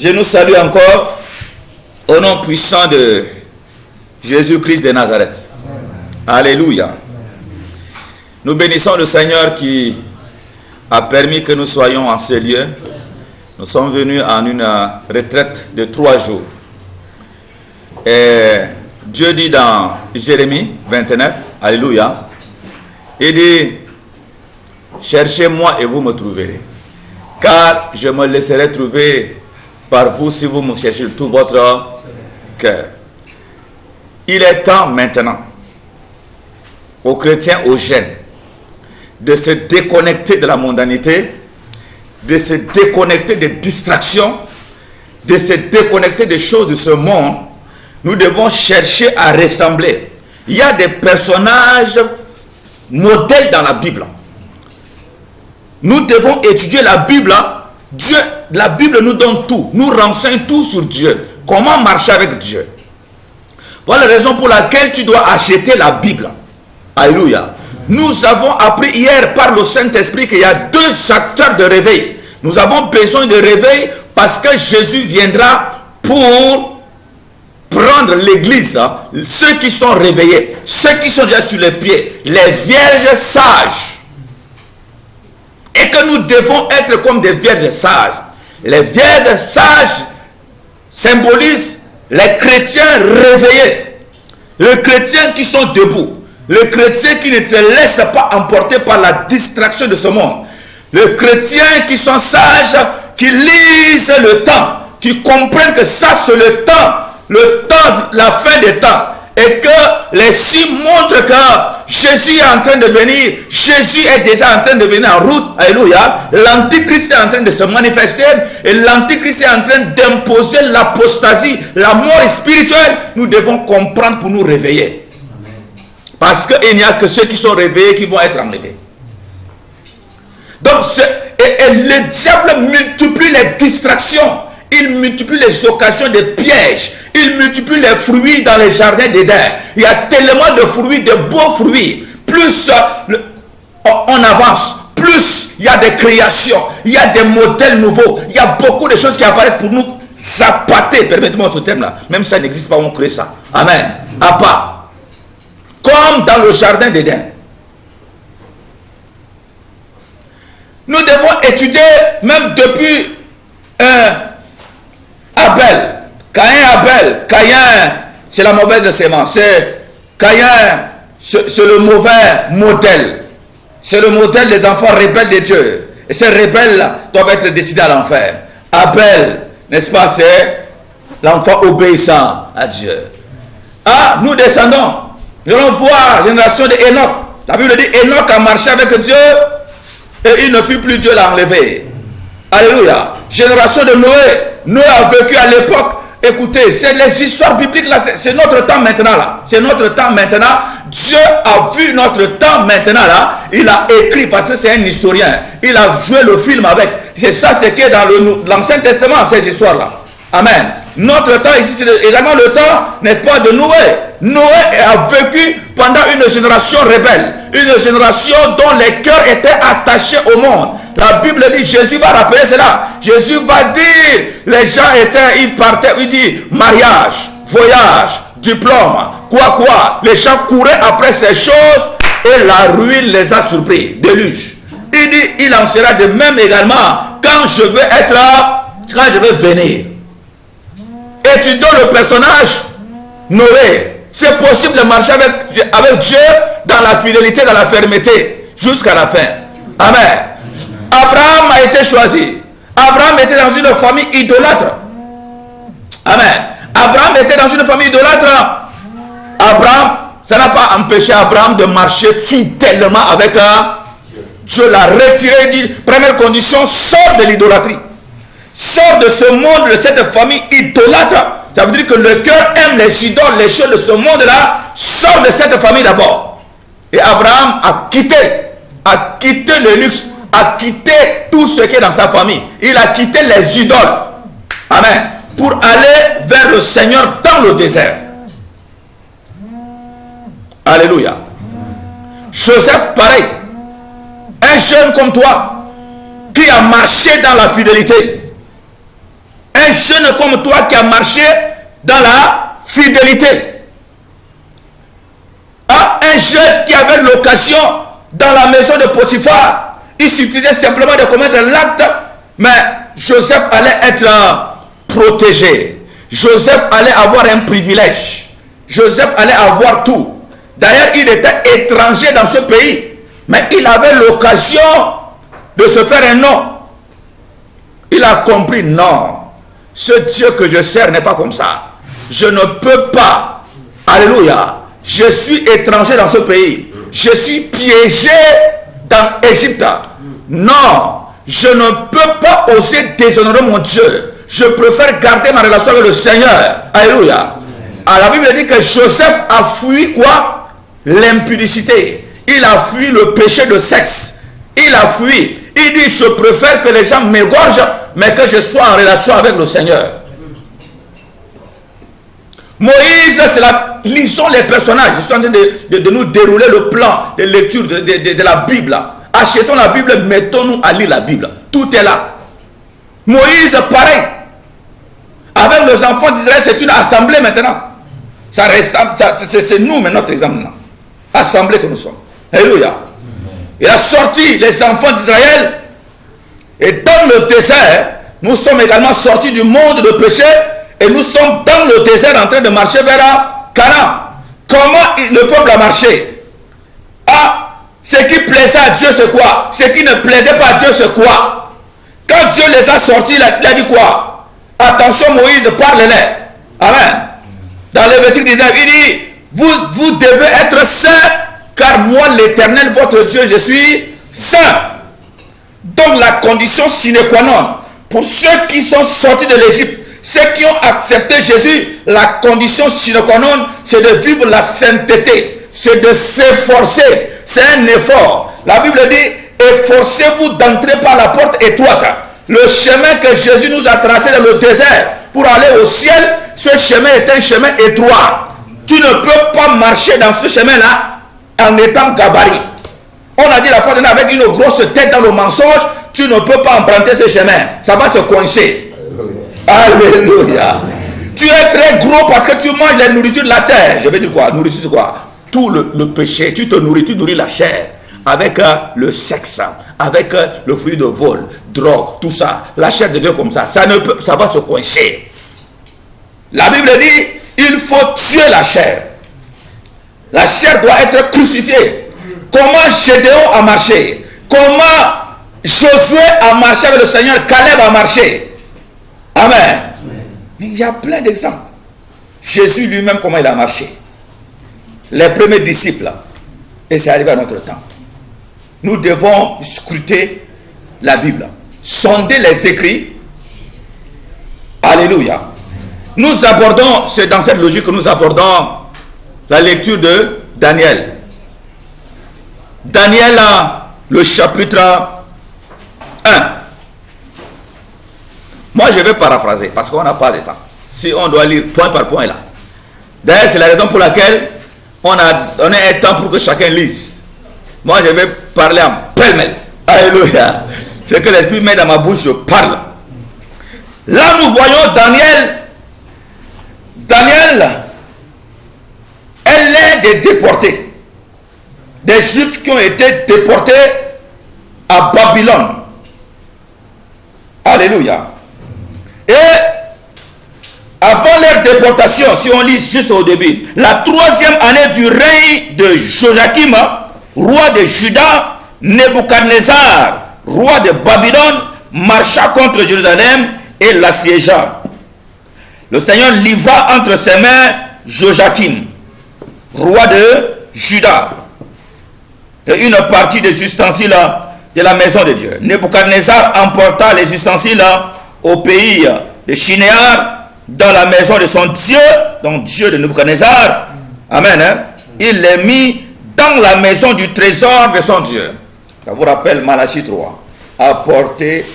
Je nous salue encore au nom puissant de Jésus-Christ de Nazareth. Alléluia. Nous bénissons le Seigneur qui a permis que nous soyons en ce lieu. Nous sommes venus en une retraite de 3 jours. Et Dieu dit dans Jérémie 29, Alléluia, il dit, cherchez-moi et vous me trouverez. Car je me laisserai trouver par vous si vous me cherchez de tout votre cœur. Il est temps maintenant aux chrétiens, aux jeunes, de se déconnecter de la mondanité, de se déconnecter des distractions, de se déconnecter des choses de ce monde. Nous devons chercher à ressembler. Il y a des personnages modèles dans la Bible. Nous devons étudier la Bible. Dieu, la Bible nous donne tout, nous renseigne tout sur Dieu. Comment marcher avec Dieu. Voilà la raison pour laquelle tu dois acheter la Bible. Alléluia. Nous avons appris hier par le Saint-Esprit qu'il y a 2 acteurs de réveil. Nous avons besoin de réveil parce que Jésus viendra pour prendre l'église. Ceux qui sont réveillés, ceux qui sont déjà sur les pieds, les vierges sages. Et que nous devons être comme des vierges sages. Les vierges sages symbolisent les chrétiens réveillés. Les chrétiens qui sont debout. Les chrétiens qui ne se laissent pas emporter par la distraction de ce monde. Les chrétiens qui sont sages, qui lisent le temps, qui comprennent que ça c'est le temps, la fin des temps. Et que les signes montrent que Jésus est en train de venir. Jésus est déjà en train de venir en route. Alléluia. L'antichrist est en train de se manifester. Et l'antichrist est en train d'imposer l'apostasie, la mort spirituelle. Nous devons comprendre pour nous réveiller. Parce qu'il n'y a que ceux qui sont réveillés qui vont être enlevés. Donc, le diable multiplie les distractions. Il multiplie les occasions de pièges. Il multiplie les fruits dans les jardins d'Éden. Il y a tellement de fruits, de beaux fruits. Plus on avance, plus il y a des créations, il y a des modèles nouveaux. Il y a beaucoup de choses qui apparaissent pour nous appâter. Permettez-moi ce terme-là. Même ça n'existe pas, on crée ça. Amen. À part. Comme dans le jardin d'Éden. Nous devons étudier, même depuis Abel. Caïn, c'est la mauvaise sémence. Caïn, c'est le mauvais modèle. C'est le modèle des enfants rebelles de Dieu. Et ces rebelles-là doivent être décidés à l'enfer. Abel, n'est-ce pas, c'est l'enfant obéissant à Dieu. Ah, nous descendons. Nous allons voir la génération d'Enoch. La Bible dit Enoch a marché avec Dieu et il ne fut plus, Dieu l'a enlevé. Alléluia. Génération de Noé. Noé a vécu à l'époque. Écoutez, c'est les histoires bibliques là, c'est notre temps maintenant là. C'est notre temps maintenant. Dieu a vu notre temps maintenant là. Il a écrit parce que c'est un historien. Il a joué le film avec. C'est ça, c'est qui est dans l'Ancien Testament, ces histoires là. Amen. Notre temps ici, c'est également le temps, n'est-ce pas, de Noé. Noé a vécu pendant une génération rebelle. Une génération dont les cœurs étaient attachés au monde. La Bible dit, Jésus va rappeler cela. Jésus va dire, les gens ils partaient, il dit, mariage, voyage, diplôme, quoi. Les gens couraient après ces choses et la ruine les a surpris. Déluge. Il dit, il en sera de même également quand je vais être là, quand je vais venir. Étudions le personnage Noé. C'est possible de marcher avec Dieu dans la fidélité, dans la fermeté, jusqu'à la fin. Amen. Abraham a été choisi. Abraham était dans une famille idolâtre. Amen. Abraham était dans une famille idolâtre. Abraham, ça n'a pas empêché Abraham de marcher fidèlement avec Dieu. L'a retiré. Il dit, première condition, sors de l'idolâtrie. Sors de ce monde, de cette famille idolâtre. Ça veut dire que le cœur aime les idoles, les choses de ce monde-là. Sors de cette famille d'abord. Et Abraham a quitté le luxe, a quitté tout ce qui est dans sa famille. Il a quitté les idoles. Amen. Pour aller vers le Seigneur dans le désert. Alléluia. Joseph, pareil. Un jeune comme toi, qui a marché dans la fidélité. Un un jeune comme toi qui a marché dans la fidélité. Un jeune qui avait l'occasion dans la maison de Potiphar, il suffisait simplement de commettre l'acte, mais Joseph allait être protégé. Joseph allait avoir un privilège. Joseph allait avoir tout. D'ailleurs, il était étranger dans ce pays, mais il avait l'occasion de se faire un nom. Il a compris, non, ce Dieu que je sers n'est pas comme ça. Je ne peux pas, alléluia, je suis étranger dans ce pays. Je suis piégé dans Égypte. Non, je ne peux pas oser déshonorer mon Dieu. Je préfère garder ma relation avec le Seigneur. Alléluia. Alors, la Bible dit que Joseph a fui quoi? L'impudicité. Il a fui le péché de sexe. Il a fui. Il dit, je préfère que les gens m'égorgent, mais que je sois en relation avec le Seigneur. Moïse, c'est la... Lisons les personnages. Je suis en train de nous dérouler le plan de lecture de la Bible. Achetons la Bible, mettons-nous à lire la Bible. Tout est là. Moïse, pareil. Avec les enfants d'Israël, c'est une assemblée maintenant. C'est nous, mais notre exemple. Assemblée que nous sommes. Alléluia. Il a sorti les enfants d'Israël. Et dans le désert, nous sommes également sortis du monde de péché. Et nous sommes dans le désert en train de marcher vers Canaan. Comment le peuple a marché? Ce qui plaisait à Dieu, c'est quoi? Ce qui ne plaisait pas à Dieu, c'est quoi? Quand Dieu les a sortis, il a dit quoi? Attention Moïse, parle-les. Amen. Dans Lévitique 19, il dit, vous devez être saints, car moi l'Éternel, votre Dieu, je suis saint. Donc la condition sine qua non, pour ceux qui sont sortis de l'Égypte, ceux qui ont accepté Jésus, la condition sine qua non, c'est de vivre la sainteté, c'est de s'efforcer, c'est un effort. La Bible dit, efforcez-vous d'entrer par la porte étroite. Le chemin que Jésus nous a tracé dans le désert pour aller au ciel, ce chemin est un chemin étroit. Tu ne peux pas marcher dans ce chemin-là en étant gabarit. On a dit la fois dernière, avec une grosse tête dans le mensonge, tu ne peux pas emprunter ce chemin. Ça va se coincer. Alléluia. Tu es très gros parce que tu manges la nourriture de la terre. Je veux dire quoi? Nourriture, c'est quoi? Tout le péché. Tu nourris la chair avec le sexe, avec le fruit de vol, drogue, tout ça. La chair devient comme ça. Ça va se coincer. La Bible dit, il faut tuer la chair. La chair doit être crucifiée. Comment Gédéon a marché? Comment Josué a marché avec le Seigneur? Caleb a marché. Amen. Mais il y a plein d'exemples. Jésus lui-même, comment il a marché? Les premiers disciples. Et c'est arrivé à notre temps. Nous devons scruter la Bible. Sonder les écrits. Alléluia. Nous abordons, c'est dans cette logique que nous abordons la lecture de Daniel. Daniel, le chapitre 1. Moi, je vais paraphraser parce qu'on n'a pas de temps. Si on doit lire point par point là. D'ailleurs, c'est la raison pour laquelle on a donné un temps pour que chacun lise. Moi, je vais parler en pêle-mêle. Alléluia. C'est que l'Esprit met dans ma bouche, je parle. Là, nous voyons Daniel. Daniel, elle est des déportés. Des Juifs qui ont été déportés à Babylone. Alléluia. Et avant leur déportation, si on lit juste au début, la 3e année du règne de Joachim, roi de Juda, Nebuchadnezzar, roi de Babylone, marcha contre Jérusalem et l'assiégea. Le Seigneur livra entre ses mains Joachim, roi de Juda, et une partie des ustensiles de la maison de Dieu. Nebuchadnezzar emporta les ustensiles au pays de Shinéar, dans la maison de son Dieu, donc Dieu de Nebuchadnezzar. Amen. Hein? Il les mit dans la maison du trésor de son Dieu. Ça vous rappelle Malachie 3. Apporté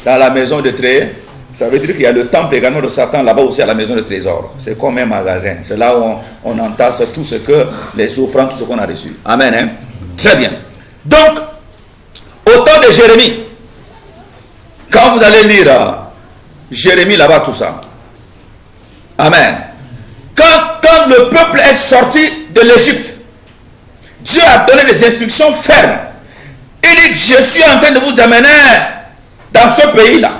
dans la maison de trésor. Ça veut dire qu'il y a le temple également de Satan là-bas aussi à la maison de trésor. C'est comme un magasin. C'est là où on entasse tout ce que, les offrandes, tout ce qu'on a reçu. Amen. Hein? Très bien. Donc, au temps de Jérémie, quand vous allez lire Jérémie là-bas, tout ça. Amen. Quand le peuple est sorti de l'Égypte, Dieu a donné des instructions fermes. Il dit, je suis en train de vous amener dans ce pays-là.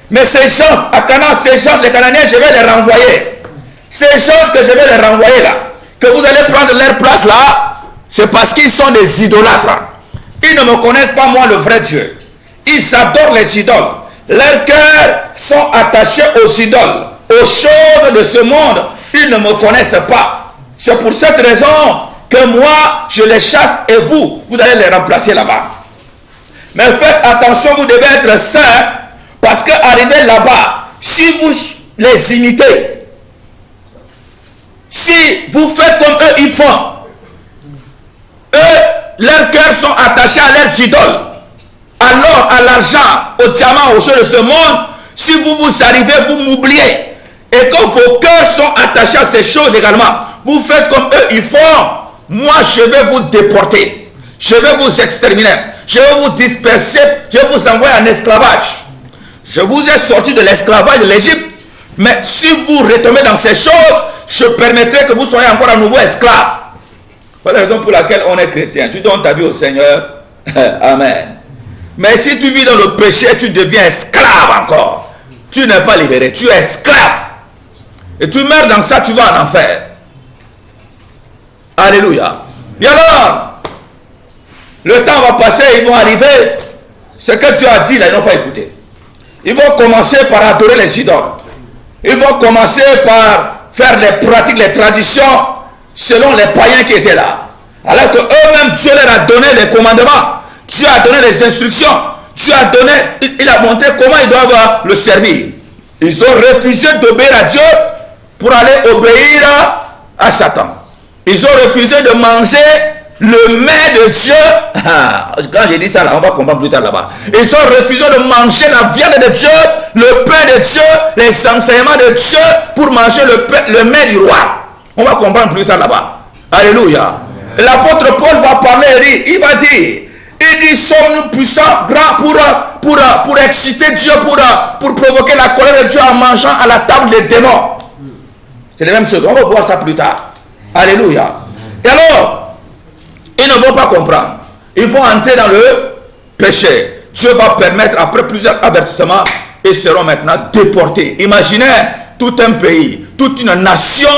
Mais ces gens, à Canaan, ces gens, les Cananéens, je vais les renvoyer. Ces gens que je vais les renvoyer là, que vous allez prendre leur place là, c'est parce qu'ils sont des idolâtres. Ils ne me connaissent pas, moi, le vrai Dieu. Ils adorent les idoles. Leurs cœurs sont attachés aux idoles, aux choses de ce monde. Ils ne me connaissent pas. C'est pour cette raison que moi, je les chasse et vous allez les remplacer là-bas. Mais faites attention, vous devez être saints, parce qu'arriver là-bas, si vous les imitez, si vous faites comme eux, ils font, eux, leurs cœurs sont attachés à leurs idoles, à l'or, à l'argent, au diamant, aux choses de ce monde. Si vous arrivez, vous m'oubliez, et que vos cœurs sont attachés à ces choses également, vous faites comme eux, ils font, moi je vais vous déporter, je vais vous exterminer, je vais vous disperser, je vais vous envoyer en esclavage. Je vous ai sorti de l'esclavage de l'Égypte, mais si vous retombez dans ces choses, je permettrai que vous soyez encore à nouveau esclaves. Voilà la raison pour laquelle on est chrétien. Tu donnes ta vie au Seigneur. Amen. Mais si tu vis dans le péché, tu deviens esclave encore. Tu n'es pas libéré, tu es esclave. Et tu meurs dans ça, tu vas en enfer. Alléluia. Et alors, le temps va passer, ils vont arriver. Ce que tu as dit là, ils n'ont pas écouté. Ils vont commencer par adorer les idoles. Ils vont commencer par faire les pratiques, les traditions selon les païens qui étaient là. Alors que eux-mêmes, Dieu leur a donné les commandements. Dieu a donné les instructions. Dieu a donné, il a montré comment ils doivent le servir. Ils ont refusé d'obéir à Dieu pour aller obéir à Satan. Ils ont refusé de manger le mets de Dieu. Quand j'ai dit ça, là, on va comprendre plus tard là-bas. Ils ont refusé de manger la viande de Dieu, le pain de Dieu, les enseignements de Dieu pour manger le mets du roi. On va comprendre plus tard là-bas. Alléluia. L'apôtre Paul va parler, il va dire, il dit, sommes-nous puissants, grands pour exciter Dieu, pour provoquer la colère de Dieu en mangeant à la table des démons. C'est la même chose, on va voir ça plus tard. Alléluia. Et alors, ils ne vont pas comprendre. Ils vont entrer dans le péché. Dieu va permettre, après plusieurs avertissements, ils seront maintenant déportés. Imaginez tout un pays, toute une nation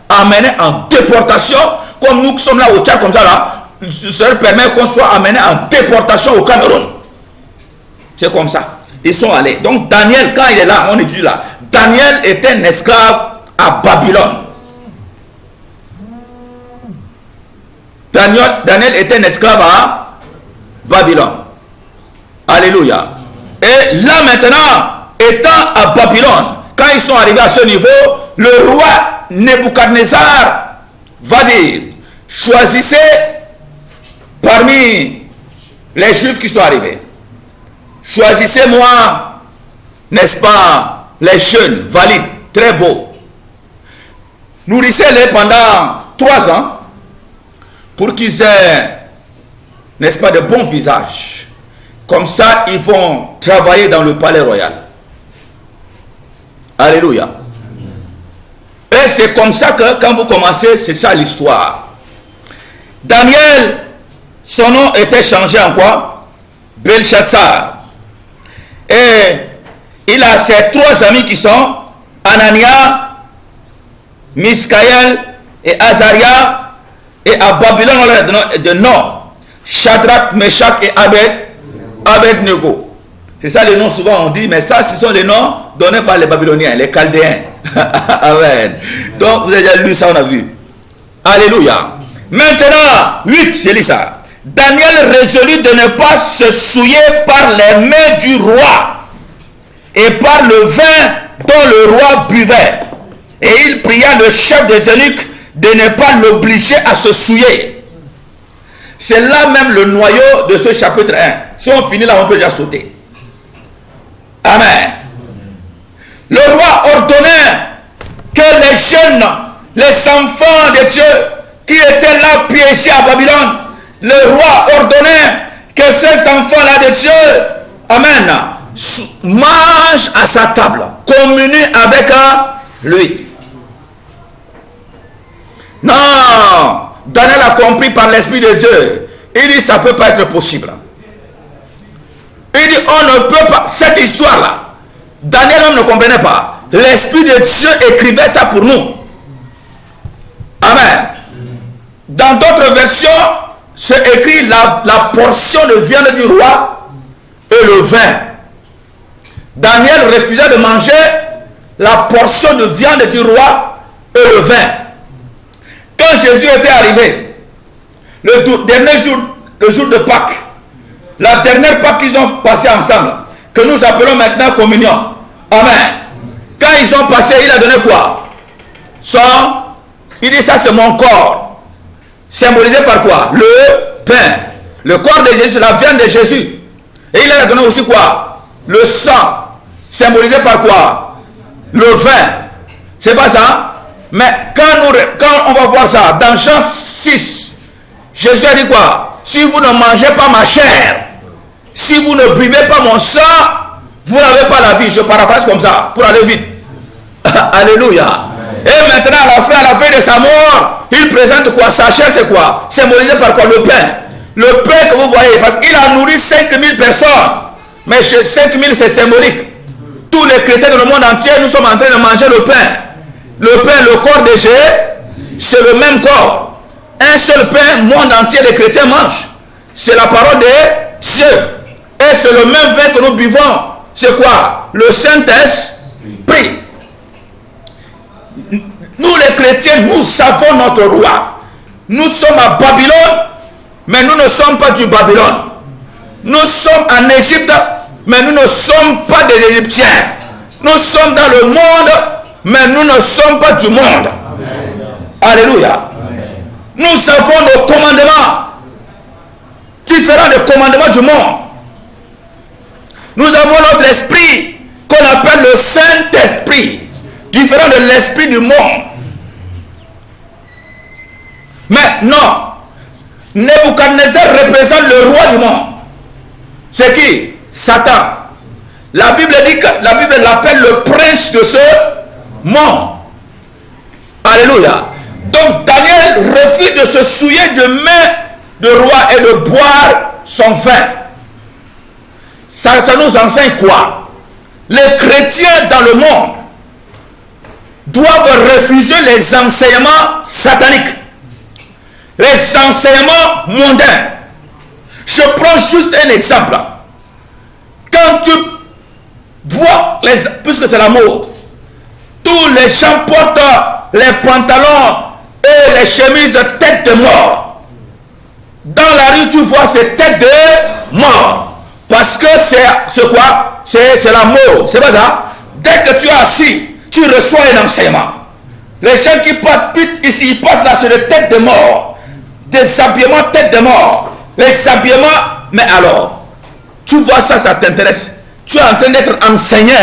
amenée en déportation, comme nous qui sommes là au Tchad, comme ça là, ça leur permet qu'on soit amené en déportation au Cameroun. C'est comme ça. Ils sont allés. Donc Daniel, quand il est là, on est dit là, Daniel était un esclave à Babylone. Daniel était un esclave à Babylone. Alléluia. Et là maintenant, étant à Babylone, quand ils sont arrivés à ce niveau, le roi Nebuchadnezzar va dire, choisissez parmi les Juifs qui sont arrivés. Choisissez-moi, n'est-ce pas, les jeunes, valides, très beaux. Nourrissez-les pendant 3 ans pour qu'ils aient, n'est-ce pas, de bons visages. Comme ça, ils vont travailler dans le palais royal. Alléluia. Et c'est comme ça que quand vous commencez, c'est ça l'histoire. Daniel, son nom était changé en quoi? Belshazzar. Et il a ses 3 amis qui sont Anania, Miskaël et Azaria. Et à Babylone, on leur a donné de nom. Shadrach, Meshach et Abednego. C'est ça les noms, souvent on dit, mais ça, ce sont les noms donnés par les Babyloniens, les Chaldéens. Amen. Donc, vous avez déjà lu ça, on a vu. Alléluia. Maintenant, 8, j'ai lu ça. Daniel résolut de ne pas se souiller par les mains du roi et par le vin dont le roi buvait. Et il pria le chef des eunuques de ne pas l'obliger à se souiller. C'est là même le noyau de ce chapitre 1. Si on finit là, on peut déjà sauter. Amen. Le roi ordonnait que les jeunes, les enfants de Dieu qui étaient là piégés à Babylone, le roi ordonnait que ces enfants-là de Dieu, amen, mange à sa table, communie avec lui. Non, Daniel a compris par l'Esprit de Dieu. Il dit, ça ne peut pas être possible. Il dit, on ne peut pas, cette histoire-là, Daniel ne comprenait pas. L'Esprit de Dieu écrivait ça pour nous. Amen. Dans d'autres versions, c'est écrit la portion de viande du roi et le vin. Daniel refusait de manger la portion de viande du roi et le vin. Quand Jésus était arrivé, le dernier jour, le jour de Pâques, la dernière Pâques qu'ils ont passé ensemble, que nous appelons maintenant communion. Amen. Quand ils ont passé, il a donné quoi? Il dit, ça c'est mon corps. Symbolisé par quoi? Le pain. Le corps de Jésus, la viande de Jésus. Et il a donné aussi quoi? Le sang. Symbolisé par quoi? Le vin. C'est pas ça? Mais quand on va voir ça, dans Jean 6, Jésus a dit quoi? Si vous ne mangez pas ma chair, si vous ne buvez pas mon sang, vous n'avez pas la vie. Je paraphrase comme ça, pour aller vite. Alléluia. Et maintenant, à la fin de sa mort, il présente quoi? Sa chair, c'est quoi? Symbolisé par quoi? Le pain. Le pain que vous voyez, parce qu'il a nourri 5000 personnes. Mais chez 5000, c'est symbolique. Tous les chrétiens dans le monde entier, nous sommes en train de manger le pain. Le pain, le corps de Jésus, c'est le même corps. Un seul pain, monde entier, les chrétiens mangent. C'est la parole de Dieu. Et c'est le même vin que nous buvons. C'est quoi? Le Saint-Esprit. Nous les chrétiens, nous savons notre roi. Nous sommes à Babylone, mais nous ne sommes pas du Babylone. Nous sommes en Égypte, mais nous ne sommes pas des Égyptiens. Nous sommes dans le monde, mais nous ne sommes pas du monde. Amen. Alléluia. Amen. Nous avons nos commandements, différents des commandements du monde. Nous avons notre esprit, qu'on appelle le Saint-Esprit, différent de l'esprit du monde. Mais non, Nebuchadnezzar représente le roi du monde. C'est qui? Satan. La Bible dit que la Bible l'appelle le prince de ce monde. Alléluia. Donc Daniel refuse de se souiller de main de roi et de boire son vin. Ça nous enseigne quoi? Les chrétiens dans le monde doivent refuser les enseignements sataniques, les enseignements mondains. Je prends juste un exemple. Quand tu vois, puisque c'est la mode, tous les gens portent les pantalons et les chemises tête de mort. Dans la rue, tu vois ces têtes de mort. Parce que c'est quoi? C'est la mode, c'est pas ça? Dès que tu es assis, tu reçois un enseignement. Les gens qui passent ici, ils passent là sur les têtes de mort. Des habillements tête de mort. Les habillements, mais alors, tu vois ça, ça t'intéresse. Tu es en train d'être enseigné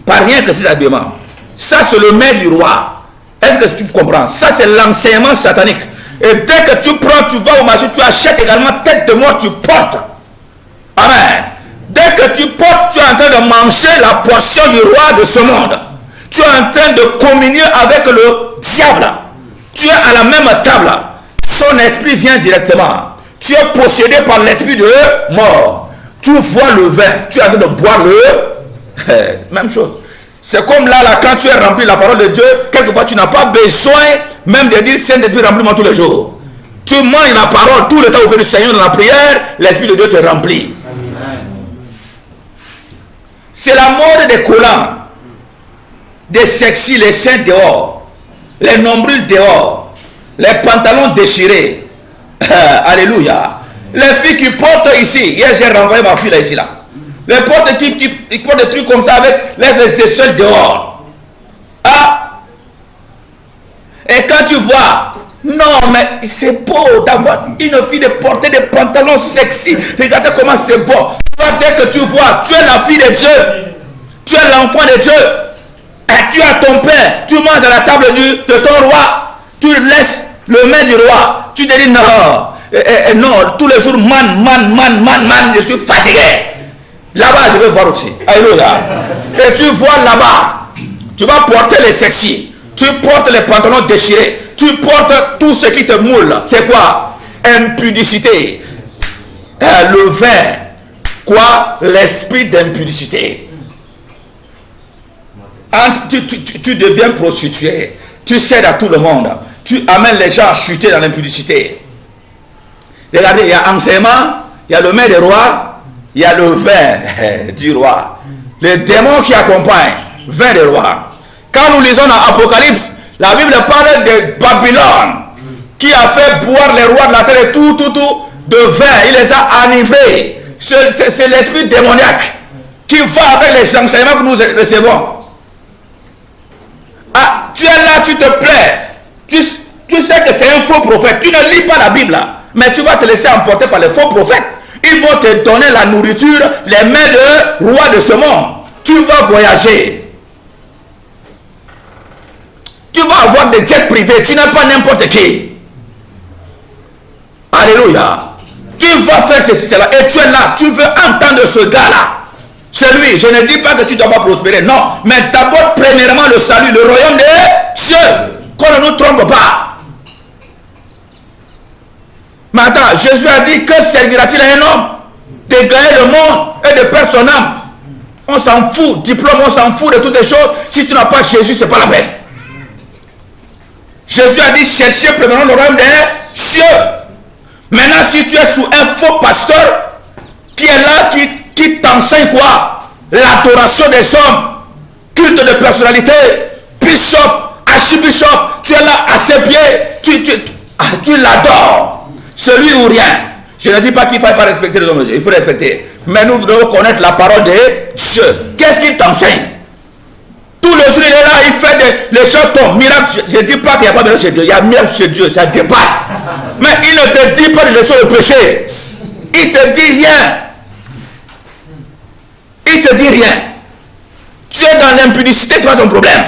par rien que ces habillements. Ça, c'est le maître du roi. Est-ce que tu comprends? Ça, c'est l'enseignement satanique. Et dès que tu prends, tu vas au marché, tu achètes également tête de mort, tu portes. Amen. Dès que tu portes, tu es en train de manger la portion du roi de ce monde. Tu es en train de communier avec le diable. Tu es à la même table. Son esprit vient directement. Tu es possédé par l'esprit de mort. Tu vois le vin. Tu es en train de boire le... Même chose. C'est comme là, quand tu es rempli de la parole de Dieu, quelquefois tu n'as pas besoin même de dire Saint-Esprit remplis-moi tous les jours. Tu manges la parole tout le temps auprès du Seigneur dans la prière, l'Esprit de Dieu te remplit. C'est la mode des collants, des sexy, les seins dehors, les nombrils dehors, les pantalons déchirés. Alléluia. Les filles qui portent ici, hier j'ai renvoyé ma fille là, ici là. Les portes qui portent des trucs comme ça avec les seuls dehors. Ah. Et quand tu vois, non mais c'est beau d'avoir une fille de porter des pantalons sexy. Regardez comment c'est beau. Dès que tu vois, tu es la fille de Dieu, tu es l'enfant de Dieu, et tu as ton père, tu manges à la table de ton roi, tu laisses le main du roi, tu te dis non, non, tous les jours, man, je suis fatigué. Là-bas, je veux voir aussi. Alléluia. Et tu vois là-bas, tu vas porter les sexy. Tu portes les pantalons déchirés. Tu portes tout ce qui te moule. C'est quoi? Impudicité. Le vin. Quoi? L'esprit d'impudicité. Tu deviens prostitué. Tu cèdes à tout le monde. Tu amènes les gens à chuter dans l'impudicité. Regardez, il y a enseignement, il y a le maître des rois, il y a le vin du roi. Les démons qui accompagnent, vin des rois. Quand nous lisons dans Apocalypse, la Bible parle de Babylone, qui a fait boire les rois de la terre et tout de vin. Il les a enivrés. C'est l'esprit démoniaque qui va avec les enseignements que nous recevons. Ah, tu es là, tu te plais. Tu sais que c'est un faux prophète. Tu ne lis pas la Bible, mais tu vas te laisser emporter par les faux prophètes. Ils vont te donner la nourriture, les mains de roi de ce monde. Tu vas voyager. Tu vas avoir des jets privés. Tu n'es pas n'importe qui. Alléluia. Tu vas faire ceci, cela. Et tu es là. Tu veux entendre ce gars-là. C'est lui. Je ne dis pas que tu ne dois pas prospérer. Non. Mais d'abord, premièrement, le salut, le royaume des cieux. Qu'on ne nous trompe pas. Mais attends, Jésus a dit que servira-t-il à un homme de gagner le monde et de perdre son âme? On s'en fout. Diplôme, on s'en fout de toutes les choses. Si tu n'as pas Jésus, ce n'est pas la peine. Jésus a dit, cherchez premièrement le royaume des cieux. Maintenant, si tu es sous un faux pasteur qui est là, qui t'enseigne quoi? L'adoration des hommes, culte de personnalité, bishop, archibishop, tu es là à ses pieds, tu l'adores. Celui ou rien. Je ne dis pas qu'il ne faut pas respecter les hommes de Dieu, il faut respecter. Mais nous devons connaître la parole de Dieu. Qu'est-ce qu'il t'enseigne? Tout le jour, il est là, il fait les choses tombent. Miracle, je ne dis pas qu'il n'y a pas de miracle chez Dieu. Il y a miracle chez Dieu, ça dépasse. Mais il ne te dit pas de leçon de péché. Il te dit rien. Il te dit rien. Tu es dans l'impudicité, ce n'est pas ton problème.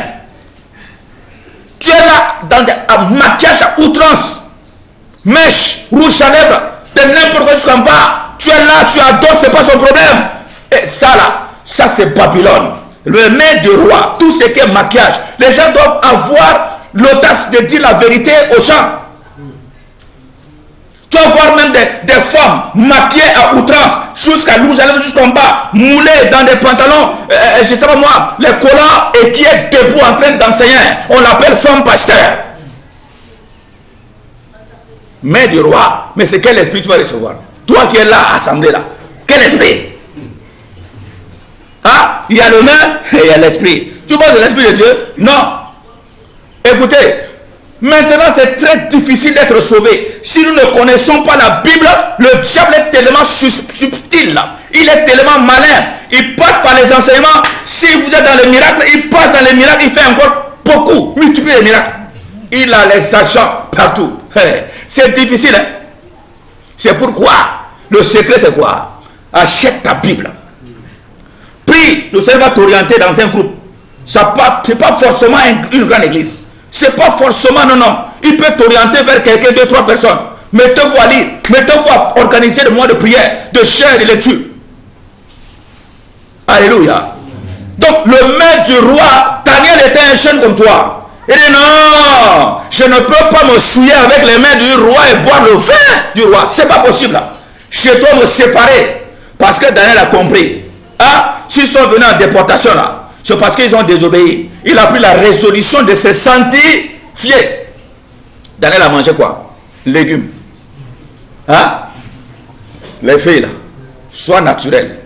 Tu es là dans un maquillage à outrance. Mèche, rouge à lèvres, de n'importe quoi jusqu'en bas. Tu es là, tu adores, ce n'est pas son problème. Et ça là, ça c'est Babylone. Le maître du roi, tout ce qui est maquillage. Les gens doivent avoir l'audace de dire la vérité aux gens. Tu vas voir même des femmes maquillées à outrance, jusqu'à rouge à lèvres, jusqu'en bas, moulées dans des pantalons, je sais pas moi, les collants, et qui est debout en train d'enseigner. On l'appelle femme pasteur. Maître du roi. Mais c'est quel esprit tu vas recevoir? Toi qui es là, assemblé là. Quel esprit? Ah, il y a le main et il y a l'esprit. Tu parles de l'esprit de Dieu? Non. Écoutez, maintenant c'est très difficile d'être sauvé. Si nous ne connaissons pas la Bible, le diable est tellement subtil. Il est tellement malin. Il passe par les enseignements. Si vous êtes dans les miracles, il passe dans les miracles. Il fait encore beaucoup, multiplie les miracles. Il a les agents partout. C'est difficile. Hein? C'est pourquoi le secret c'est quoi? Achète ta Bible. Prie, le Seigneur va t'orienter dans un groupe. Ce n'est pas forcément une grande église. Ce n'est pas forcément, non. Il peut t'orienter vers quelqu'un, 2, 3 personnes. Mettez-vous à lire, mettez-vous à organiser des mois de prière, de chair et de lecture. Alléluia. Donc le maître du roi, Daniel était un jeune comme toi. Il dit non, je ne peux pas me souiller avec les mains du roi et boire le vin du roi. Ce n'est pas possible. Je dois me séparer. Parce que Daniel a compris. Ah, s'ils sont venus en déportation là, c'est parce qu'ils ont désobéi. Il a pris la résolution de se sanctifier. Daniel a mangé quoi? Légumes. Hein? Les filles là, sois naturel.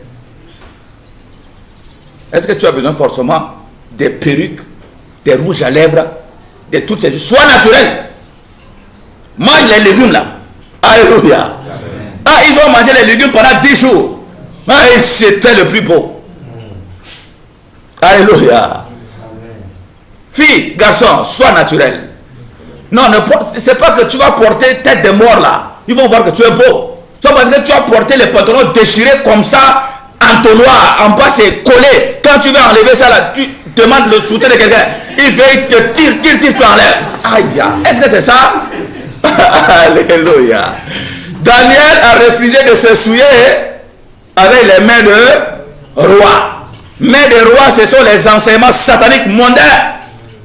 Est-ce que tu as besoin forcément des perruques, des rouges à lèvres, de toutes ces choses? Sois naturel. Mange les légumes là. Alléluia. Ah, ils ont mangé les légumes pendant 10 jours. Ah, c'était le plus beau. Alléluia. Fille, garçon, sois naturel. Non, c'est pas que tu vas porter tête de mort là. Ils vont voir que tu es beau. C'est parce que tu as porté les pantalons déchirés comme ça, en tonnoir, en bas c'est collé. Quand tu vas enlever ça là, tu demandes le soutien de quelqu'un. Il veut te tire, tu enlèves. Aïe, est-ce que c'est ça? Alléluia. Daniel a refusé de se souiller avec les mains rois. Mais les rois, ce sont les enseignements sataniques mondains.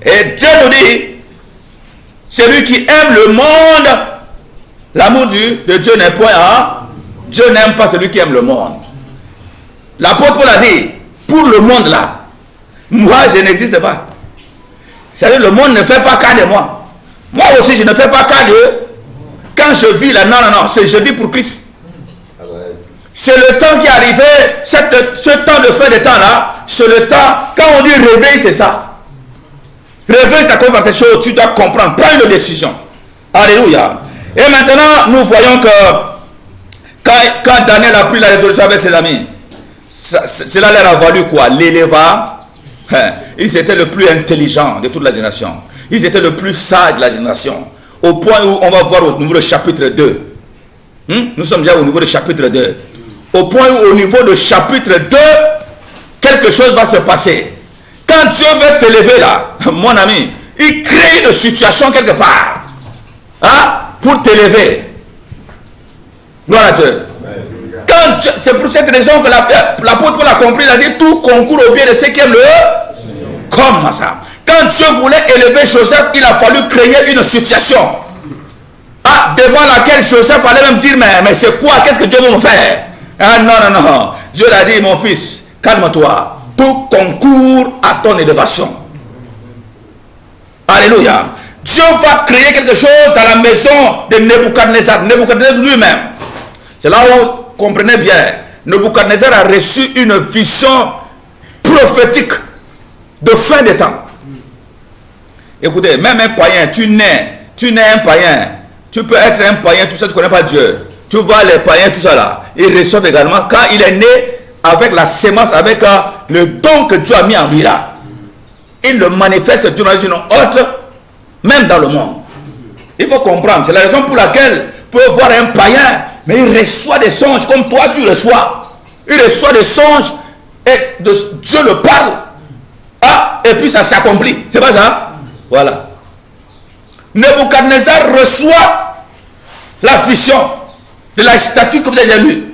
Et Dieu nous dit, celui qui aime le monde, l'amour de Dieu n'est point à. Dieu n'aime pas celui qui aime le monde. L'apôtre Paul a dit, pour le monde là, moi je n'existe pas. C'est-à-dire le monde ne fait pas cas de moi. Moi aussi je ne fais pas cas de. Quand je vis là, non, je vis pour Christ. C'est le temps qui est arrivé, ce temps de fin de temps là, c'est le temps, quand on dit réveil, c'est ça. Réveille ta conversation, tu dois comprendre, prends une décision. Alléluia. Et maintenant, nous voyons que quand Daniel a pris la résolution avec ses amis, cela leur a valu quoi? L'éléva. Ils étaient le plus intelligent de toute la génération. Ils étaient le plus sage de la génération. Au point où on va voir au niveau du chapitre 2. Nous sommes déjà au niveau du chapitre 2. Au point où au niveau du chapitre 2, quelque chose va se passer. Quand Dieu veut t'élever là, mon ami, il crée une situation quelque part. Pour t'élever. Gloire à Dieu. C'est pour cette raison que l'apôtre Paul a compris, il a dit tout concourt au bien de ceux qui aiment le. Comme ça. Quand Dieu voulait élever Joseph, il a fallu créer une situation. Devant laquelle Joseph allait même dire, mais c'est quoi? Qu'est-ce que Dieu veut me faire? Non. Dieu l'a dit, mon fils, calme-toi. Tout concourt à ton élévation. Alléluia. Dieu va créer quelque chose dans la maison de Nebuchadnezzar. Nebuchadnezzar lui-même. C'est là où vous comprenez bien. Nebuchadnezzar a reçu une vision prophétique de fin des temps. Écoutez, même un païen, tu nais un païen. Tu peux être un païen, tout ça, tu ne connais pas Dieu. Tu vois les païens, tout ça là. Ils reçoivent également, quand il est né, avec la sémence, avec le don que Dieu a mis en lui là. Il le manifeste d'une autre, même dans le monde. Il faut comprendre, c'est la raison pour laquelle tu peux voir un païen, mais il reçoit des songes comme toi tu reçois. Il reçoit des songes et Dieu le parle. Et puis ça s'accomplit. C'est pas ça? Voilà. Nebuchadnezzar reçoit la vision de la statue que vous avez lu.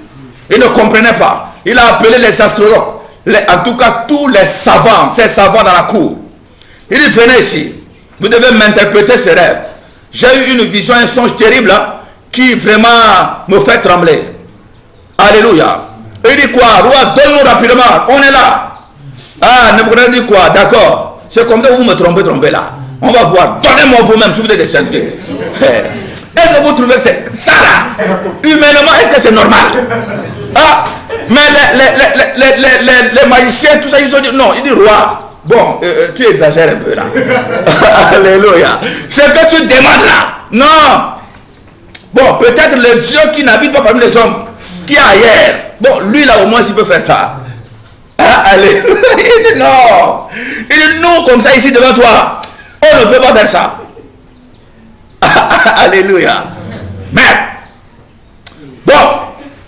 Il ne comprenait pas. Il a appelé les astrologues, en tout cas tous les savants, ces savants dans la cour. Il dit, venez ici, vous devez m'interpréter ce rêve. J'ai eu une vision, un songe terrible qui vraiment me fait trembler. Alléluia. Il dit quoi? Roi, donne-nous rapidement, on est là. Nebuchadnezzar dit quoi? D'accord, c'est comme ça que vous me trompez là. On va voir, donnez-moi vous-même si vous êtes des scientifiques. Est-ce que vous trouvez que c'est ça là? Humainement, est-ce que c'est normal? Mais les magiciens, tout ça, ils ont dit non. Il dit roi, bon, tu exagères un peu là. Alléluia. Ce que tu demandes là, non. Bon, peut-être le Dieu qui n'habite pas parmi les hommes, qui est ailleurs. Bon, lui là au moins, il peut faire ça. Alléluia. Il dit non. Il dit non, comme ça ici devant toi. On ne peut pas faire ça. Alléluia. Mais, bon,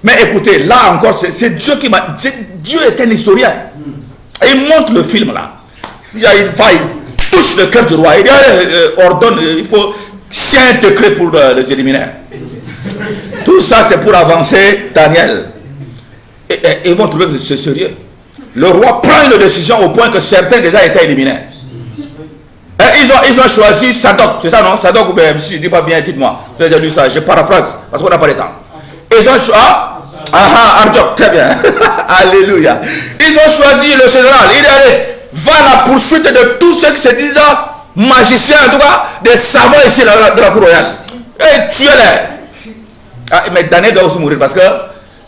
mais écoutez, là encore, c'est Dieu qui m'a... Dieu est un historien. Et il montre le film là. Il touche le cœur du roi. Il ordonne, il faut 5 décrets pour les éliminer. Tout ça, c'est pour avancer Daniel. Et ils vont trouver que c'est sérieux. Le roi prend une décision au point que certains déjà étaient éliminés. Et ils ont choisi Sadok, c'est ça non? Sadok ou bien, si je ne dis pas bien, dites-moi. J'ai déjà lu ça, je paraphrase, parce qu'on n'a pas le temps. Ils ont choisi... Arjok, très bien. Alléluia. Ils ont choisi le général. Il dit, allez, va à la poursuite de tous ceux qui se disent magiciens, en tout cas, des savants ici de la cour royale. Et tuez-les. Mais Daniel doit aussi mourir, parce que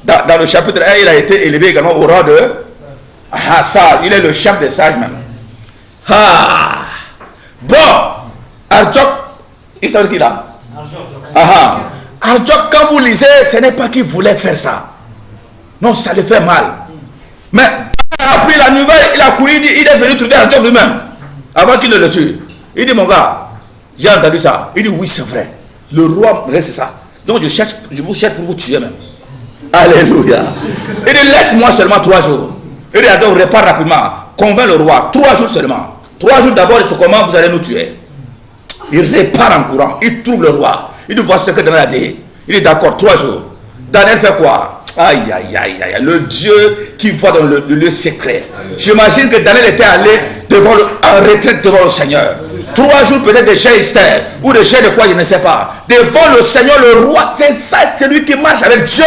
dans le chapitre 1, il a été élevé également au rang de... ça, il est le chef des sages même. Bon, Arjok, il s'en dit là. Arjok, quand vous lisez, ce n'est pas qu'il voulait faire ça. Non, ça le fait mal. Mais il a appris la nouvelle, il a couru, il est venu trouver Arjok lui-même. Avant qu'il ne le tue. Il dit, mon gars, j'ai entendu ça. Il dit, oui, c'est vrai. Le roi reste ça. Donc je vous cherche pour vous tuer même. Alléluia. Il dit, laisse-moi seulement 3 jours. Il dit, donc repars rapidement. Convainc le roi, 3 jours seulement. 3 jours d'abord, il se comment vous allez nous tuer. Il repart en courant, il trouve le roi. Il dit, voici ce que Daniel a dit. Il dit, d'accord, 3 jours. Daniel fait quoi? Aïe, aïe, aïe, aïe. Le Dieu qui voit dans le lieu secret. J'imagine que Daniel était allé en retraite devant le Seigneur. 3 jours peut-être de chez Esther, ou de chez de quoi, je ne sais pas. Devant le Seigneur, le roi, c'est ça, c'est lui qui marche avec Dieu.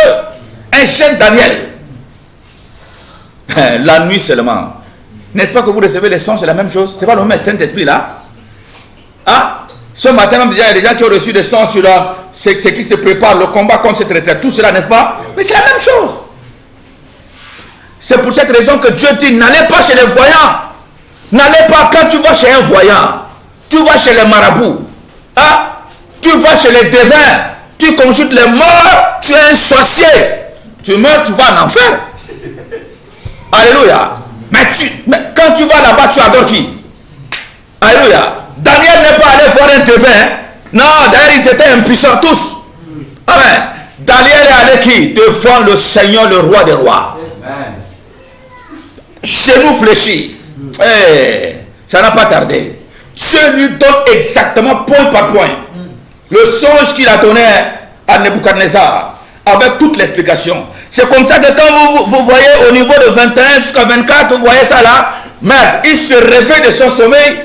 Un jeune Daniel. La nuit seulement. N'est-ce pas que vous recevez les sons, c'est la même chose? C'est pas le même Saint-Esprit là? Ah, ce matin, il y a des gens qui ont reçu des sons sur ce qui se prépare, le combat contre cette retraite, tout cela, n'est-ce pas? Mais c'est la même chose. C'est pour cette raison que Dieu dit, n'allez pas chez les voyants. N'allez pas, quand tu vas chez un voyant, tu vas chez les marabouts, hein? Tu vas chez les devins, tu consultes les morts, tu es un sorcier. Tu meurs, tu vas en enfer. Alléluia. Mais quand tu vas là-bas, tu adores qui? Alléluia. Daniel n'est pas allé voir un devin. Non, d'ailleurs, ils étaient impuissants tous. Amen. Daniel est allé qui? Devant le Seigneur, le roi des rois. Genoux fléchis. Ça n'a pas tardé. Dieu lui donne exactement point par point le songe qu'il a donné à Nebuchadnezzar avec toute l'explication. C'est comme ça que quand vous voyez au niveau de 21 jusqu'à 24, vous voyez ça là, mais il se réveille de son sommeil,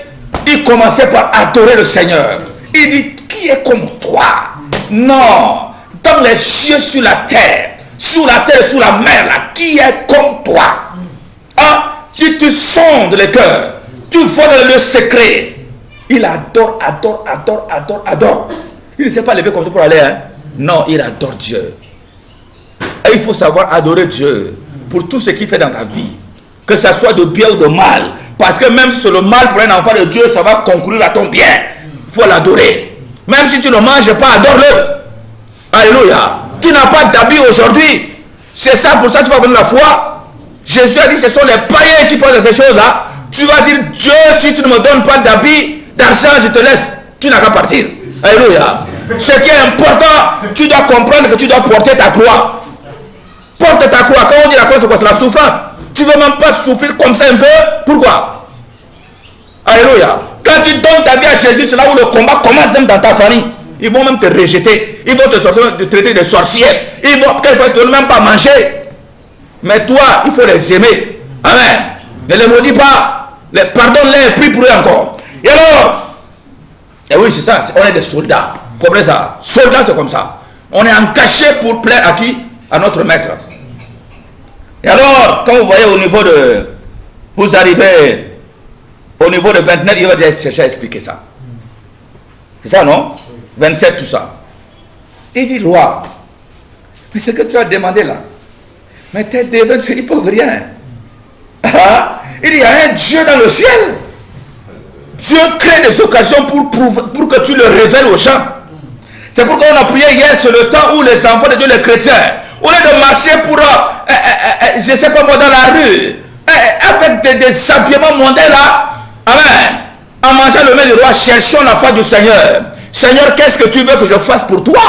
il commençait par adorer le Seigneur. Il dit, qui est comme toi? Non, dans les cieux, sur la terre, sous la mer, là, qui est comme toi? Hein? Tu sondes le cœur, tu vois dans le secret. Il adore. Il ne s'est pas levé comme ça pour aller, hein? Non, il adore Dieu. Et il faut savoir adorer Dieu pour tout ce qu'il fait dans ta vie, que ça soit de bien ou de mal, parce que même si c'est le mal pour un enfant de Dieu, ça va concourir à ton bien. Il faut l'adorer. Même si tu ne manges pas, adore-le. Alléluia. Tu n'as pas d'habit aujourd'hui. C'est ça, pour ça que tu vas venir la foi. Jésus a dit, ce sont les païens qui pensent à ces choses-là. Tu vas dire, Dieu, si tu ne me donnes pas d'habit, d'argent, je te laisse. Tu n'as qu'à partir. Alléluia. Ce qui est important, tu dois comprendre que tu dois porter ta croix. Porte ta croix. Quand on dit la croix, c'est quoi? C'est la souffrance. Tu ne veux même pas souffrir comme ça un peu. Pourquoi? Alléluia. Quand tu donnes ta vie à Jésus, c'est là où le combat commence même dans ta famille. Ils vont même te rejeter. Ils vont te traiter de sorcier. Ils vont quelquefois te même pas manger. Mais toi, il faut les aimer. Amen. Ne les maudis pas. Pardonne-les et prie pour eux encore. Et alors, et oui, c'est ça. On est des soldats. Comprenez ça? Soldats, c'est comme ça. On est en cachet pour plaire à qui? À notre maître. Et alors, quand vous voyez au niveau de... Vous arrivez au niveau de 29, il va déjà chercher à expliquer ça. C'est ça, non? 27, tout ça. Il dit, roi, mais ce que tu as demandé là, mais tes devins, ils ne peuvent rien. Ah? Il y a un Dieu dans le ciel. Dieu crée des occasions pour que tu le révèles aux gens. C'est pourquoi on a prié hier sur le temps où les enfants de Dieu, les chrétiens, au lieu de marcher pour, je ne sais pas moi, dans la rue, avec des habillements mondains là, amen, en mangeant le mets du roi, cherchons la foi du Seigneur. Seigneur, qu'est-ce que tu veux que je fasse pour toi?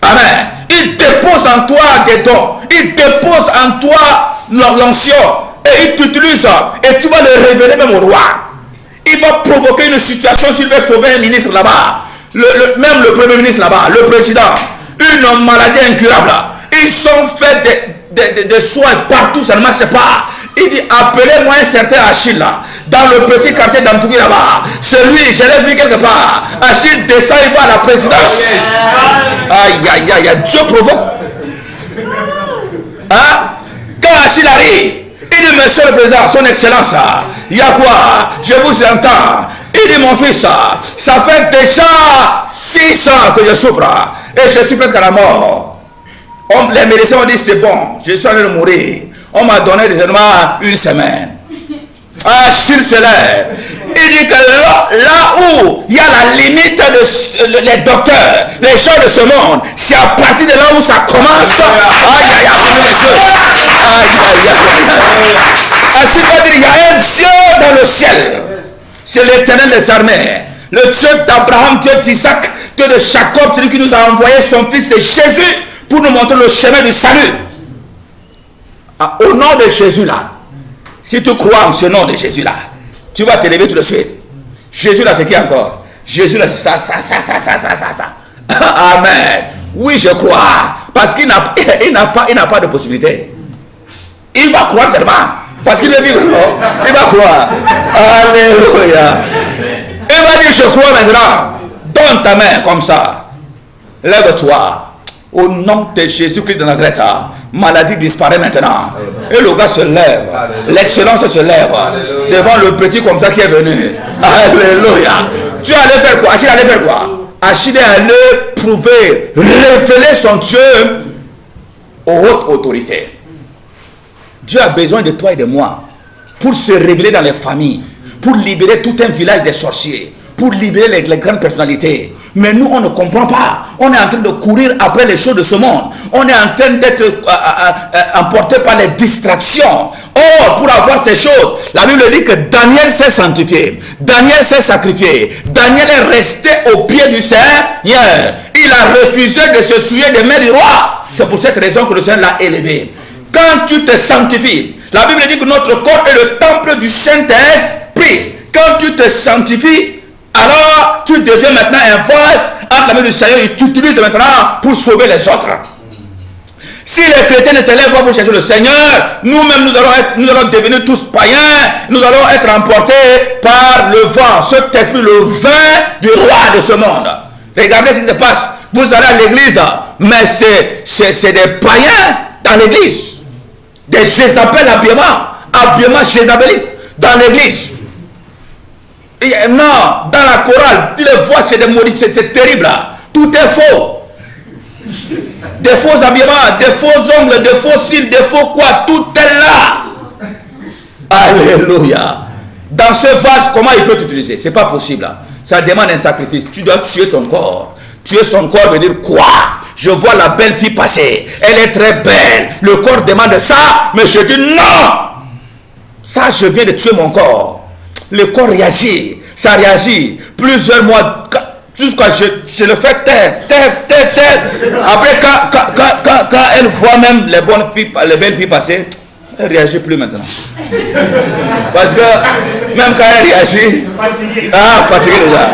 Amen. Il dépose en toi des dons. Il dépose en toi l'ancien. Et il t'utilise. Et tu vas le révéler même au roi. Il va provoquer une situation s'il veut sauver un ministre là-bas. Même le premier ministre là-bas, le président. Une maladie incurable. Ils ont fait des soins partout, ça ne marche pas. Il dit, appelez-moi un certain Achille là, dans le petit quartier d'Antougui là-bas. Celui, je l'ai vu quelque part. Achille descend, il va à la présidence. Aïe, aïe, aïe, Dieu provoque. Hein? Quand Achille arrive, il dit, monsieur le président, son excellence, il y a quoi? Je vous entends. Il dit, mon fils, ça fait déjà 6 ans que je souffre. Et je suis presque à la mort. Les médecins ont dit, c'est bon, je suis en train de mourir. On m'a donné seulement 1 semaine. Achille se lève. Il dit que là où il y a la limite des docteurs, les gens de ce monde, c'est à partir de là où ça commence. Aïe, aïe, aïe. Achille va dire, il y a un Dieu dans le ciel. C'est l'Éternel des armées. Le Dieu d'Abraham, Dieu d'Isaac, Dieu de Jacob, celui qui nous a envoyé son fils de Jésus pour nous montrer le chemin du salut. Au nom de Jésus là, si tu crois en ce nom de Jésus là, tu vas te lever tout de suite. Jésus là, c'est qui encore? Jésus là, c'est ça. Amen. Oui, je crois. parce qu'il n'a pas de possibilité. Il va croire seulement. Parce qu'il veut vivre, non? Il va croire. Alléluia. Il va dire, je crois maintenant. Donne ta main comme ça. Lève-toi. Au nom de Jésus-Christ de Nazareth, maladie disparaît maintenant. Et le gars se lève. L'excellence se lève. Devant le petit comme ça qui est venu. Alléluia. Tu allais faire quoi? Achille allait faire quoi? Achille allait prouver, révéler son Dieu aux hautes autorités. Dieu a besoin de toi et de moi pour se révéler dans les familles, pour libérer tout un village des sorciers, pour libérer les grandes personnalités. Mais nous, on ne comprend pas. On est en train de courir après les choses de ce monde. On est en train d'être emporté par les distractions. Or, pour avoir ces choses, la Bible dit que Daniel s'est sanctifié. Daniel s'est sacrifié. Daniel est resté au pied du Seigneur. Il a refusé de se souiller des mains du roi. C'est pour cette raison que le Seigneur l'a élevé. Quand tu te sanctifies, la Bible dit que notre corps est le temple du Saint-Esprit. Quand tu te sanctifies, alors tu deviens maintenant un vase entre la main du Seigneur et tu utilises maintenant pour sauver les autres. Si les chrétiens ne se lèvent pas pour chercher le Seigneur, nous-mêmes nous allons devenir tous païens, nous allons être emportés par le vent, cet esprit, le vin du roi de ce monde. Regardez ce qui se passe. Vous allez à l'église, mais c'est des païens dans l'église. Des Jézabel habillement Jézabelique dans l'église. Non, dans la chorale, tu les vois, c'est des maudits, c'est terrible là. Tout est faux. Des faux habillements, des faux ongles, des faux cils, des faux quoi, tout est là. Alléluia. Dans ce vase, comment il peut t'utiliser? C'est pas possible. Ça demande un sacrifice. Tu dois tuer ton corps. Tuer son corps veut dire quoi? Je vois la belle fille passer. Elle est très belle. Le corps demande ça, mais je dis non. Ça, je viens de tuer mon corps. Le corps réagit. Ça réagit. Plusieurs mois, jusqu'à je le fais taire. Après, quand elle voit même les belles filles passer, elle ne réagit plus maintenant. Parce que même quand elle réagit, fatiguée déjà.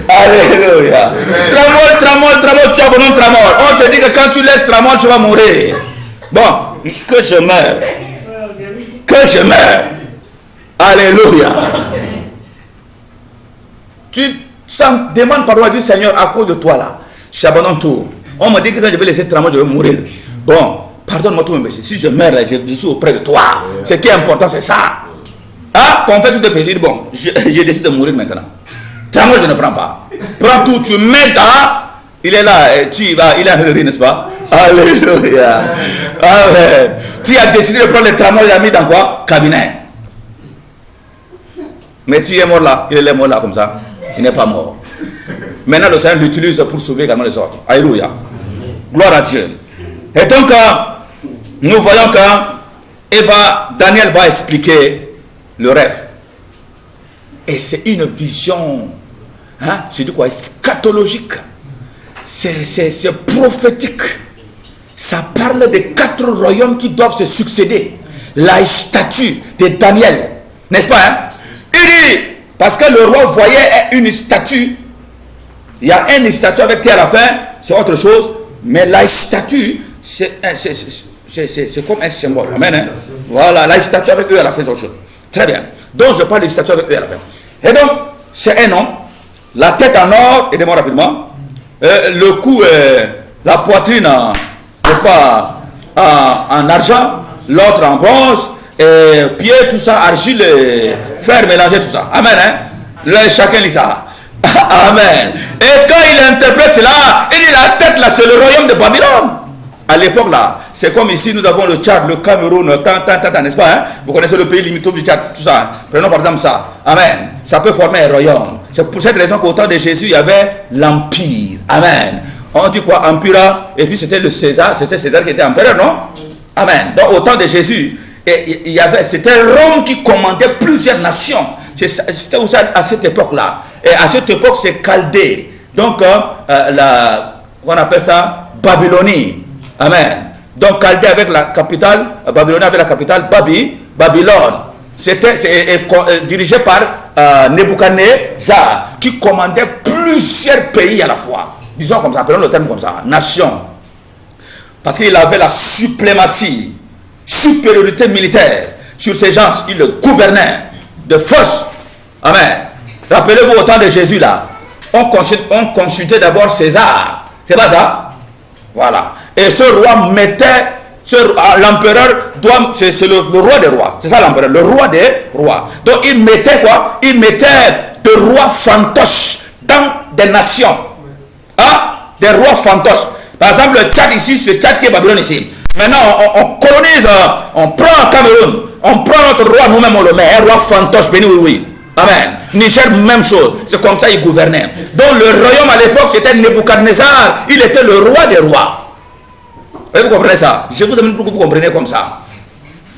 Alléluia. Tramol, tu abandonnes tramol. On te dit que quand tu laisses tramol, tu vas mourir. Bon, que je meurs. Que je meurs. Alléluia. Tu demandes pardon du Seigneur à cause de toi là. J'abandonne tout. On me dit que quand je vais laisser tramol, je vais mourir. Bon, pardonne-moi tous mes péchés. Si je meurs là, je suis auprès de toi. Ce qui est important, c'est ça. Confesse tous tes péchés. Bon, je décide de mourir maintenant. Tramol, je ne prends pas. Prends tout, tu mets dans. Il est là, tu y vas, il est en train de, n'est-ce pas? Alléluia. Amen. Tu as décidé de prendre le tramol, il a mis dans quoi? Cabinet. Mais tu es mort là, il est mort là comme ça. Il n'est pas mort. Maintenant, le Seigneur l'utilise pour sauver également les autres. Alléluia. Gloire à Dieu. Et donc, nous voyons que Daniel va expliquer le rêve. Et c'est une vision, je dis quoi, eschatologique. C'est prophétique. Ça parle des 4 royaumes qui doivent se succéder. La statue de Daniel, n'est-ce pas? Il dit, parce que le roi voyait une statue. Il y a une statue avec T à la fin, c'est autre chose. Mais la statue, c'est comme un symbole. Amen. Voilà, la statue avec eux à la fin, c'est autre chose. Très bien. Donc, je parle de statue avec eux à la fin. Et donc, c'est un homme. La tête en or, aidez-moi rapidement. Le cou, la poitrine, n'est-ce pas, en argent. L'autre en bronze. Et pied, tout ça, argile, fer mélangé, tout ça. Amen. Là, chacun lit ça. Amen. Et quand il interprète cela, il dit la tête là, c'est le royaume de Babylone. À l'époque là, c'est comme ici, nous avons le Tchad, le Cameroun, n'est-ce pas? Vous connaissez le pays limitrophe du Tchad, tout ça. Prenons par exemple ça. Amen. Ça peut former un royaume. C'est pour cette raison qu'au temps de Jésus, il y avait l'Empire. Amen. On dit quoi? Empire. Et puis c'était le César. C'était César qui était empereur, non? Amen. Donc au temps de Jésus, c'était Rome qui commandait plusieurs nations. C'était aussi à cette époque-là. Et à cette époque, c'est Chaldée. Donc, on appelle ça Babylonie. Amen. Donc, Chaldée avec la capitale, Babylonie avec la capitale Babylone. C'était dirigé par Nebuchadnezzar, qui commandait plusieurs pays à la fois. disons comme ça, appelons le terme comme ça, nation. Parce qu'il avait la suprématie, supériorité militaire sur ces gens, il le gouvernait de force. Amen. Rappelez-vous au temps de Jésus là, on consultait d'abord César. C'est pas ça? Voilà. Et ce roi mettait, l'empereur doit, c'est le roi des rois. C'est ça l'empereur, le roi des rois. Donc il mettait quoi? Il mettait de rois fantoches dans des nations. Hein? Des rois fantoches. Par exemple, le Tchad ici, c'est Tchad qui est Babylone ici. Maintenant, on colonise, on prend Cameroun, on prend notre roi, nous-mêmes on le met, un roi fantoche, béni oui, oui. Amen. Niger, même chose. C'est comme ça il gouvernait. Donc le royaume à l'époque, c'était Nebuchadnezzar. Il était le roi des rois. Et vous comprenez ça? Je vous aime pour que vous compreniez comme ça.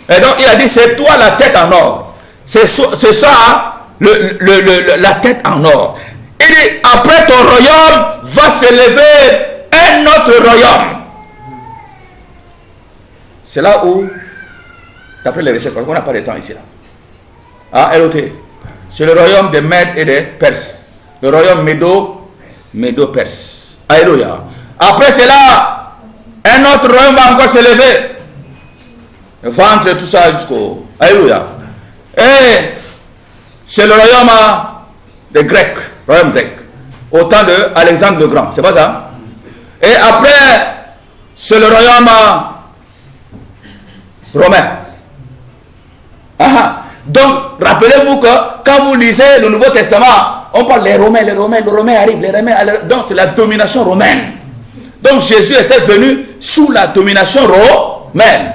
Et donc il a dit, c'est toi la tête en or. C'est ça, la tête en or. Il dit, après ton royaume va s'élever un autre royaume. C'est là où, d'après les recherches, parce qu'on n'a pas de temps ici là. Ah, LOT. C'est le royaume des Mèdes et des Perses. Le royaume Médo-Perse. Alléluia. Après cela, un autre royaume va encore s'élever. Le ventre, tout ça jusqu'au... Alléluia. Et c'est le royaume des Grecs. Royaume grec. Au temps d'Alexandre le Grand. C'est pas ça? Et après, c'est le royaume romain. Ah, donc, rappelez-vous que quand vous lisez le Nouveau Testament, on parle les Romains arrivent, donc la domination romaine. Donc Jésus était venu sous la domination romaine.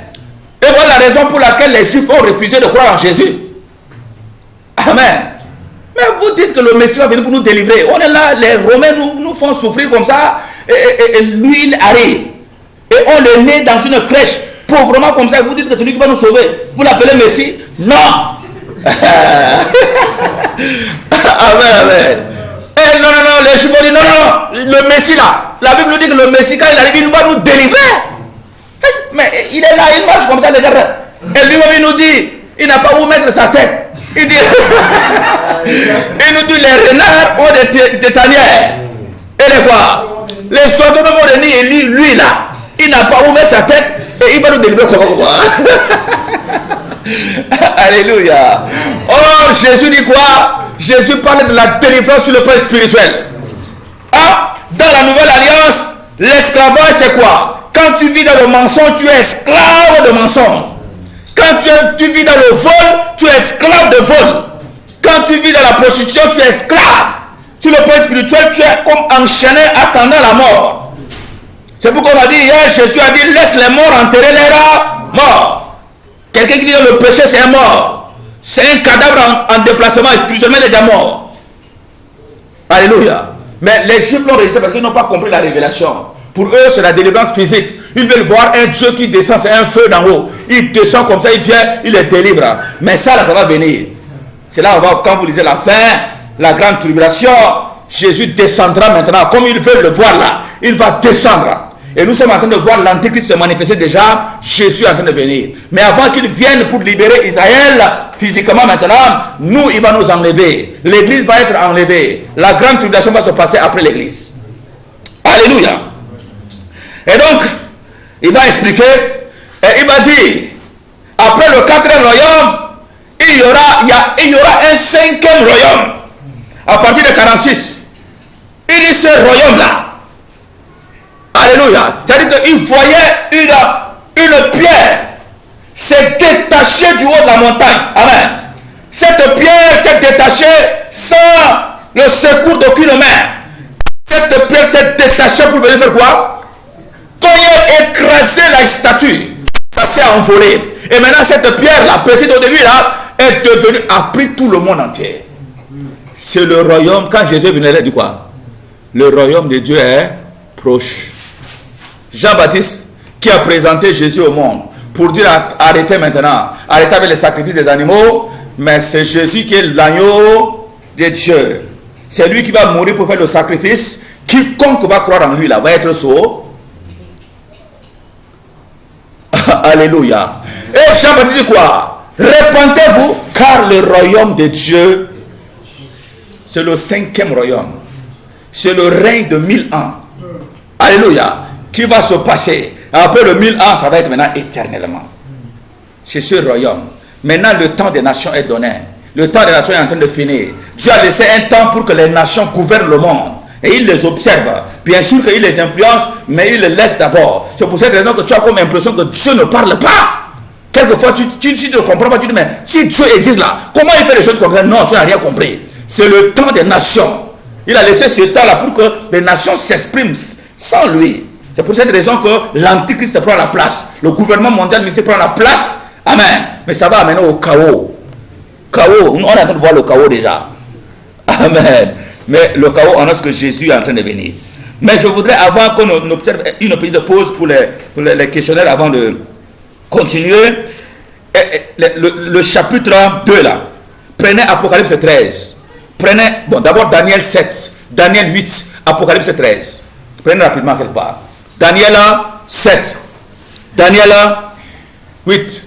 Et voilà la raison pour laquelle les Juifs ont refusé de croire en Jésus. Amen. Mais vous dites que le Messie va venir pour nous délivrer. On est là, les Romains nous font souffrir comme ça, et lui il arrive. Et on le met dans une crèche, pauvrement comme ça, et vous dites que c'est lui qui va nous sauver. Vous l'appelez Messie? Non. Amen, amen. Et non, les Juifs ont dit non, le Messie là, la Bible nous dit que le Messie quand il arrive, il va nous délivrer. Mais il est là, il marche comme ça, les gars. Et lui-même nous dit, il n'a pas où mettre sa tête. Il dit, il nous dit les renards ont des tanières. Et les quoi? Les oiseaux même ont des nids, et lui là, il n'a pas où mettre sa tête et il va nous délivrer quoi. Alléluia. Or Jésus dit quoi? Jésus parlait de la délivrance sur le plan spirituel. Ah, dans la nouvelle alliance, l'esclavage c'est quoi? Quand tu vis dans le mensonge, tu es esclave de mensonge. Quand tu vis dans le vol, tu es esclave de vol. Quand tu vis dans la prostitution, tu es esclave. Sur le plan spirituel, tu es comme enchaîné attendant la mort. C'est pourquoi on a dit hier, Jésus a dit, laisse les morts enterrer les morts. Quelqu'un qui dit que le péché c'est un mort. C'est un cadavre en déplacement, spirituellement il est déjà mort. Alléluia. Mais les Juifs l'ont rejeté parce qu'ils n'ont pas compris la révélation. Pour eux, c'est la délivrance physique. Ils veulent voir un Dieu qui descend, c'est un feu d'en haut. Il descend comme ça, il vient, il les délivre. Mais ça, là, ça va venir. C'est là, quand vous lisez la fin, la grande tribulation, Jésus descendra maintenant. Comme ils veulent le voir là, il va descendre. Et nous sommes en train de voir l'Antéchrist se manifester déjà. Jésus est en train de venir. Mais avant qu'il vienne pour libérer Israël, physiquement maintenant, nous, il va nous enlever. L'église va être enlevée. La grande tribulation va se passer après l'église. Alléluia. Et donc, il va expliquer, et il va dire, après le 4e royaume, il y aura un 5e royaume, à partir de 46. Il dit ce royaume-là, alléluia, c'est-à-dire qu'il voyait une pierre s'est détachée du haut de la montagne. Amen. Cette pierre s'est détachée sans le secours d'aucune main. Cette pierre s'est détachée pour venir faire quoi? Quand il a écrasé la statue, ça s'est envolé. Et maintenant cette pierre, la petite au début là, est devenue, a pris tout le monde entier. C'est le royaume, quand Jésus venait, il a dit quoi? Le royaume de Dieu est proche. Jean-Baptiste, qui a présenté Jésus au monde, pour dire arrêtez maintenant, arrêtez avec les sacrifices des animaux, mais c'est Jésus qui est l'agneau de Dieu. C'est lui qui va mourir pour faire le sacrifice. Quiconque va croire en lui là va être sauvé. Alléluia. Et Jean-Baptiste dit quoi? Repentez-vous, car le royaume de Dieu, c'est le 5e royaume. C'est le règne de 1000 ans. Alléluia. Qui va se passer. Après le 1000 ans, ça va être maintenant éternellement. C'est ce royaume. Maintenant, le temps des nations est donné. Le temps des nations est en train de finir. Dieu a laissé un temps pour que les nations gouvernent le monde. Et il les observe. Bien sûr qu'il les influence, mais il les laisse d'abord. C'est pour cette raison que tu as comme l'impression que Dieu ne parle pas. Quelquefois, tu ne comprends pas. Tu dis, mais si Dieu existe là, comment il fait les choses comme ça? Non, tu n'as rien compris. C'est le temps des nations. Il a laissé ce temps-là pour que les nations s'expriment sans lui. C'est pour cette raison que l'Antichrist prend la place. Le gouvernement mondial prend la place. Amen. Mais ça va amener au chaos. Chaos. On est en train de voir le chaos déjà. Amen. Mais le chaos annonce que Jésus est en train de venir. Mais je voudrais, avant qu'on observe une petite pause pour les questionnaires, avant de continuer, le chapitre 2 là. Prenez Apocalypse 13. Prenez, bon, d'abord Daniel 7, Daniel 8, Apocalypse 13. Prenez rapidement quelque part. Daniel 7, Daniel 8.